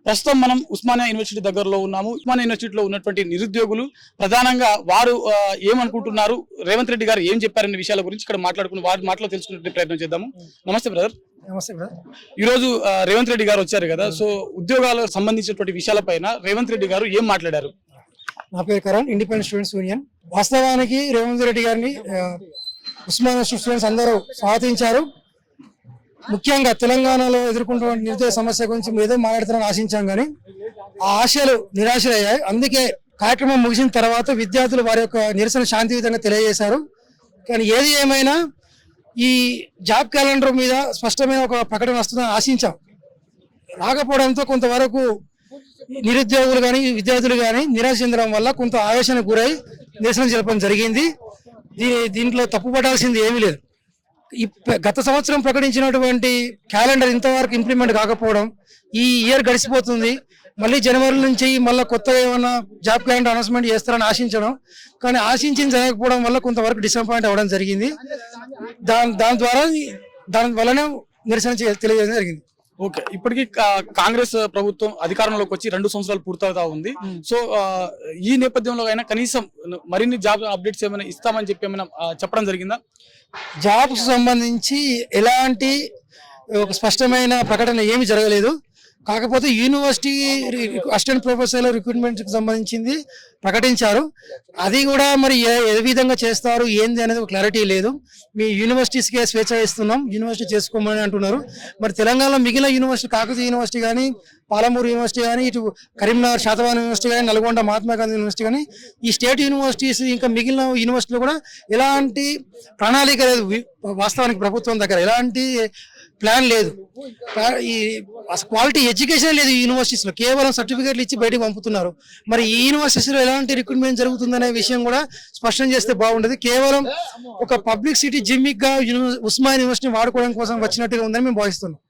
ప్రస్తుతం మనం ఉస్మానియా యూనివర్సిటీ దగ్గరలో ఉన్నాము. ఉస్మానియా యూనివర్సిటీలో ఉన్నటువంటి నిరుద్యోగులు ప్రధానంగా వారు ఏమనుకుంటున్నారు, రేవంత్ రెడ్డి గారు ఏం చెప్పారనే విషయాల గురించి ఇక్కడ మాట్లాడుకుని వారి మాటలో తెలుసుకునే ప్రయత్నం చేద్దాము. నమస్తే బ్రదర్. నమస్తే బ్రదర్. ఈ రోజు రేవంత్ రెడ్డి గారు వచ్చారు కదా, సో ఉద్యోగాలకు సంబంధించినటువంటి విషయాలపైన రేవంత్ రెడ్డి గారు ఏం మాట్లాడారు? నా పేరు కరణ్, ఇండిపెండెంట్ స్టూడెంట్స్ యూనియన్. వాస్తవానికి రేవంత్ రెడ్డి గారిని ఉస్మానియా స్టూడెంట్స్ అందరూ స్వాగతించారు. ముఖ్యంగా తెలంగాణలో ఎదుర్కొంటున్న నిరుద్యోగ సమస్య గురించి ఏదో మాట్లాడుతారని ఆశించాం, కానీ ఆ ఆశలు నిరాశలయ్యాయి. అందుకే కార్యక్రమం ముగిసిన తర్వాత విద్యార్థులు వారి యొక్క నిరసన శాంతియుతంగా తెలియజేశారు. కానీ ఏది ఏమైనా ఈ జాబ్ క్యాలెండర్ మీద స్పష్టమైన ఒక ప్రకటన వస్తుందని ఆశించాం. రాకపోవడంతో కొంతవరకు నిరుద్యోగులు కానీ విద్యార్థులు కానీ నిరాశ చెందడం వల్ల కొంత ఆవేశానికి గురై నిరసన జరపడం జరిగింది. దీంట్లో తప్పుపడాల్సింది ఏమీ లేదు. గత సంవత్సరం ప్రకటించినటువంటి క్యాలెండర్ ఇంతవరకు ఇంప్లిమెంట్ కాకపోవడం, ఈ ఇయర్ గడిచిపోతుంది, మళ్ళీ జనవరి నుంచి మళ్ళీ కొత్తగా ఏమైనా జాబ్ క్యాలెండర్ అనౌన్స్మెంట్ చేస్తారని ఆశించడం, కానీ ఆశించింది జరగకపోవడం వల్ల కొంతవరకు డిసప్పాయింట్ అవ్వడం జరిగింది. దాని వల్లనే నిరసన తెలియజేయడం జరిగింది. ఓకే, ఇప్పటికీ కాంగ్రెస్ ప్రభుత్వం అధికారంలోకి వచ్చి 2 సంవత్సరాలు పూర్తవుతా ఉంది. సో ఈ నేపథ్యంలో అయినా కనీసం మరిన్ని జాబ్ అప్డేట్స్ ఏమైనా ఇస్తామని చెప్పి ఏమైనా చెప్పడం జరిగిందా? జాబ్స్ సంబంధించి ఎలాంటి ఒక స్పష్టమైన ప్రకటన ఏమి జరగలేదు. కాకపోతే యూనివర్సిటీ అసిస్టెంట్ ప్రొఫెసర్ రిక్రూట్మెంట్ కి సంబంధించింది ప్రకటించారు. అది కూడా మరి ఏ విధంగా చేస్తారు ఏంది అనేది ఒక క్లారిటీ లేదు. మీ యూనివర్సిటీస్కే స్వేచ్ఛ ఇస్తున్నాం, యూనివర్సిటీ చేసుకోమని అంటున్నారు. మరి తెలంగాణలో మిగిలిన యూనివర్సిటీ, కాకతీయ యూనివర్సిటీ కానీ, పాలమూరు యూనివర్సిటీ కానీ, ఇటు కరీంనగర్ శాతవాహన యూనివర్సిటీ కానీ, నల్గొండ మహాత్మా గాంధీ యూనివర్సిటీ కానీ, ఈ స్టేట్ యూనివర్సిటీస్ ఇంకా మిగిలిన యూనివర్సిటీలు కూడా ఎలాంటి ప్రణాళిక లేదు. వాస్తవానికి ప్రభుత్వం దగ్గర ఎలాంటి ప్లాన్ లేదు. ఈ క్వాలిటీ ఎడ్యుకేషన్ లేదు ఈ యూనివర్సిటీస్లో, కేవలం సర్టిఫికేట్లు ఇచ్చి బయటకు పంపుతున్నారు. మరి ఈ యూనివర్సిటీస్లో ఎలాంటి రిక్రూట్మెంట్ జరుగుతుందనే విషయం కూడా స్పష్టం చేస్తే బాగుండదు. కేవలం ఒక పబ్లిక్ సిటీ జిమ్మిక్ గా ఉస్మానియా యూనివర్సిటీ వాడుకోవడం కోసం వచ్చినట్టుగా ఉందని మేము భావిస్తున్నాం.